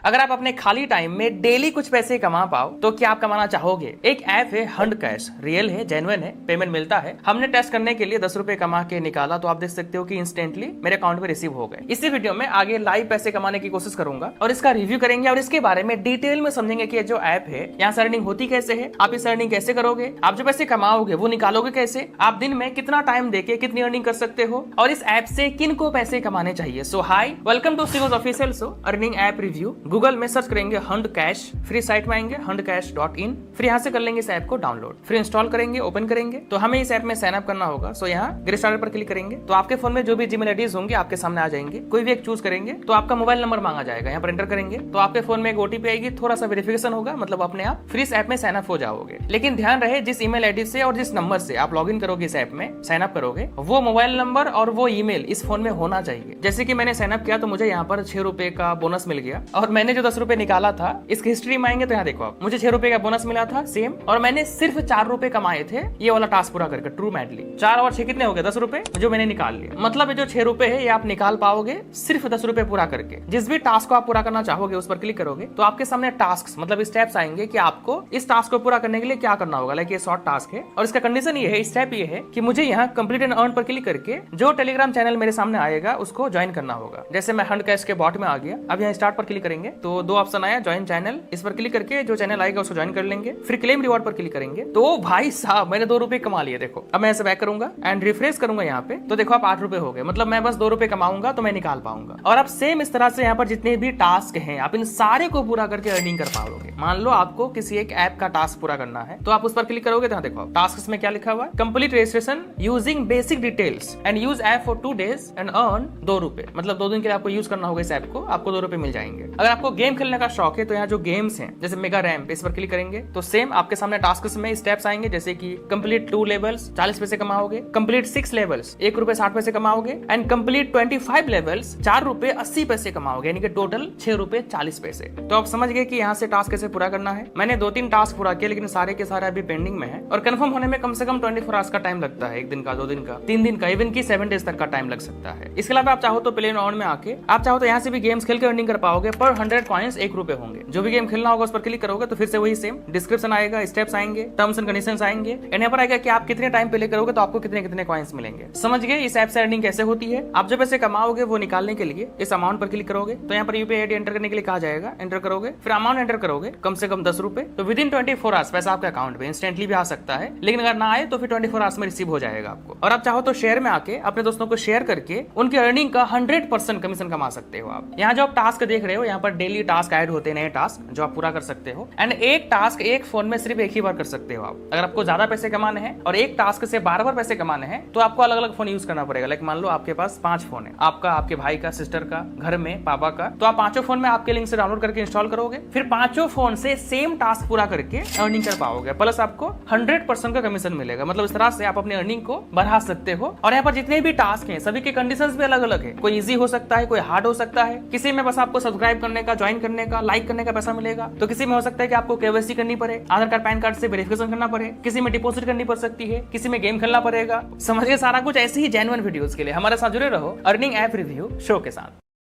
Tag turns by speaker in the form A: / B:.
A: अगर आप अपने खाली टाइम में डेली कुछ पैसे कमा पाओ तो क्या आप कमाना चाहोगे? एक ऐप है हंड कैश, रियल है, जेन्युइन है, पेमेंट मिलता है। हमने टेस्ट करने के लिए 10 रुपए कमा के निकाला तो आप देख सकते हो कि इंस्टेंटली मेरे अकाउंट में रिसीव हो गए। इसी वीडियो में आगे लाइव पैसे कमाने की कोशिश करूंगा और इसका रिव्यू करेंगे और इसके बारे में डिटेल में समझेंगे कि जो ऐप है यहाँ से अर्निंग होती कैसे है, आप इस अर्निंग कैसे करोगे, आप जो पैसे कमाओगे वो निकालोगे कैसे, आप दिन में कितना टाइम देके कितनी अर्निंग कर सकते हो और इस ऐप से किन को पैसे कमाने चाहिए। सो हाई, वेलकम टू सिगोज official show earning app review. Google में सर्च करेंगे हंड कैश, फ्री साइट में आएंगे handcash.in, फिर यहाँ से कर लेंगे इस ऐप को डाउनलोड, फिर इंस्टॉल करेंगे, ओपन करेंगे तो हमें इस ऐप में साइन अप करना होगा। सो यहाँ गेट स्टार्टेड पर क्लिक करेंगे तो आपके फोन में जो भी जीमेल आईडीज होंगे आपके सामने आ जाएंगे। कोई भी एक चूज करेंगे तो आपका मोबाइल नंबर मांगा जाएगा, यहाँ पर एंटर करेंगे तो आपके फोन में एक ओटीपी आएगी, थोड़ा सा वेरिफिकेशन होगा, मतलब अपने आप फ्री इस ऐप में साइन अप हो जाओगे। लेकिन ध्यान रहे जिस ईमेल आईडी से और जिस नंबर से आप लॉग इन करोगे इस ऐप में साइन अप करोगे वो मोबाइल नंबर और वो ईमेल इस फोन में होना चाहिए। जैसे कि मैंने साइन अप किया तो मुझे यहाँ पर 6 रुपए का बोनस मिल गया और मैंने जो 10 रुपए निकाला था इसकी हिस्ट्री में आएंगे तो यहाँ देखो आप, मुझे 6 रुपए का बोनस मिला था सेम और मैंने सिर्फ 4 रुपए कमाए थे ये वाला टास्क पूरा करके। ट्रू मैडली 4 और 6 कितने हो गए? 10 रुपए जो मैंने निकाल लिया। मतलब जो 6 रुपए है ये आप निकाल पाओगे सिर्फ 10 रुपए पूरा करके। जिस भी टास्क को आप पूरा करना चाहोगे उस पर क्लिक करोगे तो आपके सामने टास्क मतलब स्टेप्स आएंगे कि आपको इस टास्क को पूरा करने के लिए क्या करना होगा। लाइक ये शॉर्ट टास्क है और इसका कंडीशन ये है, स्टेप ये है कि मुझे यहाँ कंप्लीट एंड अर्न पर क्लिक करके जो टेलीग्राम चैनल मेरे सामने आएगा उसको ज्वाइन करना होगा। जैसे मैं हंड कैश के बॉट में आ गया, अब यहाँ स्टार्ट पर क्लिक करेंगे तो 2 ऑप्शन आया, ज्वाइन चैनल, इस पर क्लिक करके जो चैनल आएगा उसको ज्वाइन कर लेंगे। फिर क्लेम रिवॉर्ड पर क्लिक करेंगे तो भाई साहब मैंने 2 रुपए कमा लिए। देखो अब मैं ऐसे बैक करूंगा एंड रिफ्रेश करूंगा यहाँ पे तो देखो आप 8 रुपए हो गए। मतलब मैं बस 2 रुपए कमाऊंगा तो मैं निकाल पाऊंगा। और अब सेम इस तरह से यहाँ पर जितने भी टास्क हैं आप इन सारे को पूरा करके अर्निंग कर पाओगे। मान लो आपको किसी एक ऐप का टास्क पूरा करना है तो आप उस पर क्लिक करोगे तो देखो टास्क में क्या लिखा हुआ है, complete registration using basic details and use app for 2 days and earn 2 रुपए। मतलब 2 दिन के लिए आपको यूज करना होगा इस ऐप को, आपको 2 रुपए मिल जाएंगे। अगर आपको गेम खेलने का शौक है तो यहाँ जो गेम्स हैं जैसे मेगा रैम्प, इस पर क्लिक करेंगे तो सेम आपके सामने टास्क में स्टेप्स आएंगे जैसे कि कंप्लीट 2 लेवल्स 40 पैसे कमाओगे, कंप्लीट 6 लेवल्स 1 रुपए 60 पैसे कमाओगे एंड कंप्लीट 25 लेवल्स 4 रुपए 80 पैसे कमाओगे, यानी कि टोटल 6 रुपए 40 पैसे। तो आप समझ गए कि यहाँ से टास्क कैसे पूरा करना है। मैंने 2-3 टास्क पूरा किया लेकिन सारे के सारे अभी पेंडिंग में है और कंफर्म होने में कम से कम 24 आवर्स का टाइम लगता है, 1 दिन का, 2 दिन का, 3 दिन का, इवन की 7 डेज तक का टाइम लग सकता है। इसके अलावा आप चाहो तो प्ले ऑन में आके आप चाहो तो यहाँ से भी गेम्स खेल के अर्निंग कर पाओगे। पर 100 कॉइंस 1 रुपए होंगे। जो भी गेम खेलना होगा उस पर क्लिक करोगे तो फिर से वही सेम डिस्क्रिप्शन आएगा, स्टेप्स आएंगे, टर्म्स एंड कंडीशंस आएंगे, यहाँ पर आएगा कि आप कितने टाइम प्ले करोगे तो आपको कितने कितने कॉइंस मिलेंगे। समझ गए इस ऐप से अर्निंग कैसे होती है। आप जो पैसे कमाओगे वो निकालने के लिए इस अमाउंट पर क्लिक करोगे तो यहाँ पर यूपीआई आईडी एंटर करने के लिए कहा जाएगा, एंटर करोगे, फिर अमाउंट एंटर करोगे कम से कम 10 रुपए, तो विद इन 24 आवर्स पैसा आपके अकाउंट में इंस्टेंटली भी आ सकता है। लेकिन अगर ना आए तो फिर 24 आवर्स में रिसीव हो जाएगा आपको। और आप चाहो तो शेयर में आके अपने दोस्तों को शेयर करके उनकी अर्निंग का 100% कमीशन कमा सकते हो आप। यहाँ जो आप टास्क देख रहे हो यहाँ पर डेली टास्क ऐड होते हैं, नए टास्क जो आप पूरा कर सकते हो एंड एक टास्क एक फोन में सिर्फ एक ही बार कर सकते हो आप। अगर आपको ज्यादा पैसे कमाने हैं और एक टास्क से बार-बार पैसे कमाने हैं तो आपको अलग अलग फोन यूज करना पड़ेगा। लाइक मान लो आपके पास 5 फोन है, आपका, आपके भाई का, सिस्टर का, घर में पापा का, तो आप 5 फोन में आपके लिंक से डाउनलोड करके इंस्टॉल करोगे, फिर 5 फोन से सेम टास्क पूरा करके अर्निंग कर पाओगे, प्लस आपको 100% का कमीशन मिलेगा। मतलब इस तरह से आप अपनी अर्निंग को बढ़ा सकते हो। और यहाँ पर जितने भी टास्क हैं सभी के कंडीशंस भी अलग अलग है, कोई इजी हो सकता है, कोई हार्ड हो सकता है। किसी में बस आपको सब्सक्राइब करने का, ज्वाइन करने का, लाइक करने का पैसा मिलेगा, तो किसी में हो सकता है कि आपको केवाईसी करनी पड़े, आधार कार्ड पैन कार्ड से वेरिफिकेशन करना पड़े, किसी में डिपॉजिट करनी पड़ सकती है, किसी में गेम खेलना पड़ेगा। समझिए सारा कुछ ऐसे ही जेन्युइन वीडियोस के लिए हमारे साथ जुड़े रहो अर्निंग ऐप रिव्यू शो के साथ।